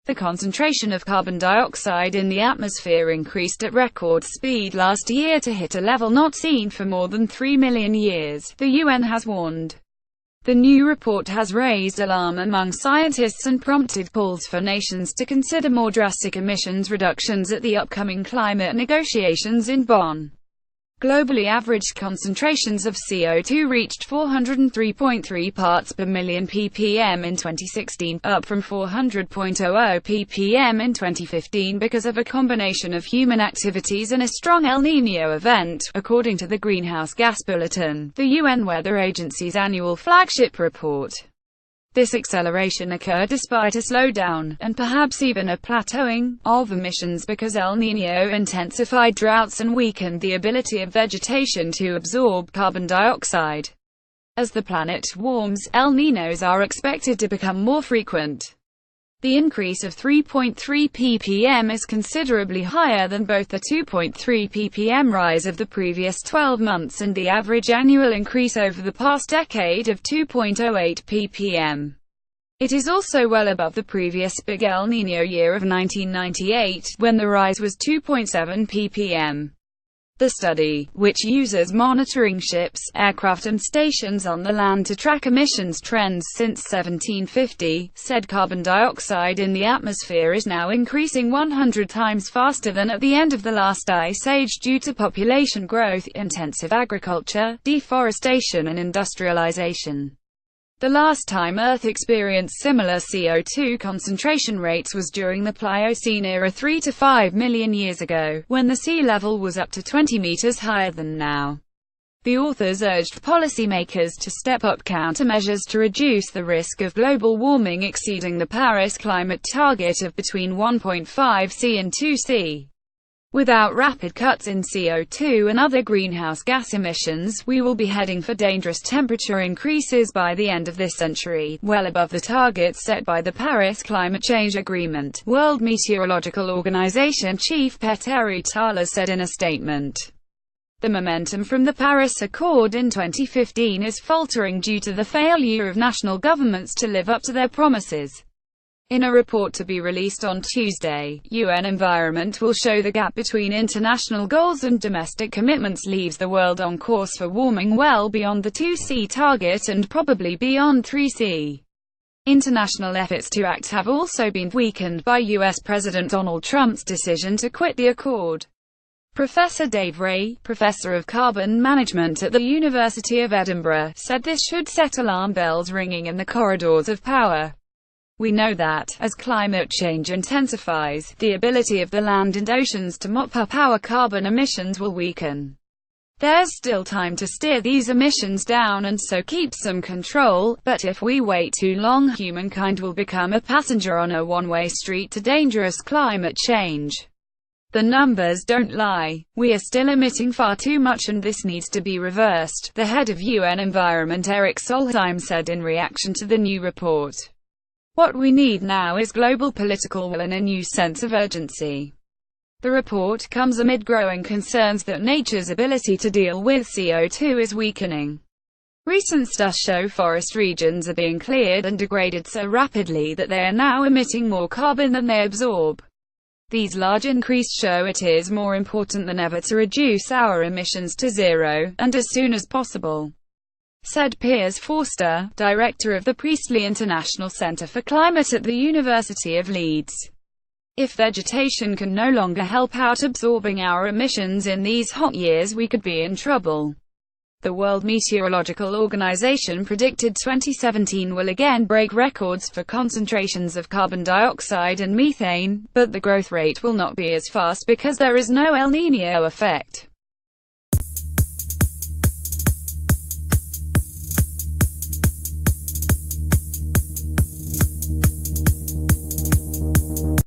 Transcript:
The concentration of carbon dioxide in the atmosphere increased at record speed last year to hit a level not seen for more than 3 million years, the UN has warned. The new report has raised alarm among scientists and prompted calls for nations to consider more drastic emissions reductions at the upcoming climate negotiations in Bonn. Globally, average concentrations of CO2 reached 403.3 parts per million ppm in 2016, up from 400.00 ppm in 2015 because of a combination of human activities and a strong El Niño event, according to the Greenhouse Gas Bulletin, the UN Weather Agency's annual flagship report. This acceleration occurred despite a slowdown, and perhaps even a plateauing, of emissions because El Niño intensified droughts and weakened the ability of vegetation to absorb carbon dioxide. As the planet warms, El Niños are expected to become more frequent. The increase of 3.3 ppm is considerably higher than both the 2.3 ppm rise of the previous 12 months and the average annual increase over the past decade of 2.08 ppm. It is also well above the previous big El Niño year of 1998, when the rise was 2.7 ppm. The study, which uses monitoring ships, aircraft and stations on the land to track emissions trends since 1750, said carbon dioxide in the atmosphere is now increasing 100 times faster than at the end of the last ice age due to population growth, intensive agriculture, deforestation and industrialization. The last time Earth experienced similar CO2 concentration rates was during the Pliocene era 3 to 5 million years ago, when the sea level was up to 20 meters higher than now. The authors urged policymakers to step up countermeasures to reduce the risk of global warming exceeding the Paris climate target of between 1.5 C and 2 C. Without rapid cuts in CO2 and other greenhouse gas emissions, we will be heading for dangerous temperature increases by the end of this century, well above the targets set by the Paris Climate Change Agreement, World Meteorological Organization Chief Petteri Tala said in a statement. The momentum from the Paris Accord in 2015 is faltering due to the failure of national governments to live up to their promises. In a report to be released on Tuesday, UN Environment will show the gap between international goals and domestic commitments leaves the world on course for warming well beyond the 2°C target and probably beyond 3°C. International efforts to act have also been weakened by US President Donald Trump's decision to quit the accord. Professor Dave Ray, professor of carbon management at the University of Edinburgh, said this should set alarm bells ringing in the corridors of power. We know that, as climate change intensifies, the ability of the land and oceans to mop up our carbon emissions will weaken. There's still time to steer these emissions down and so keep some control, but if we wait too long, humankind will become a passenger on a one-way street to dangerous climate change. The numbers don't lie. We are still emitting far too much and this needs to be reversed, the head of UN Environment Eric Solheim said in reaction to the new report. What we need now is global political will and a new sense of urgency. The report comes amid growing concerns that nature's ability to deal with CO2 is weakening. Recent studies show forest regions are being cleared and degraded so rapidly that they are now emitting more carbon than they absorb. These large increases show it is more important than ever to reduce our emissions to zero, and as soon as possible, said Piers Forster, director of the Priestley International Centre for Climate at the University of Leeds. If vegetation can no longer help out absorbing our emissions in these hot years, we could be in trouble. The World Meteorological Organization predicted 2017 will again break records for concentrations of carbon dioxide and methane, but the growth rate will not be as fast because there is no El Niño effect.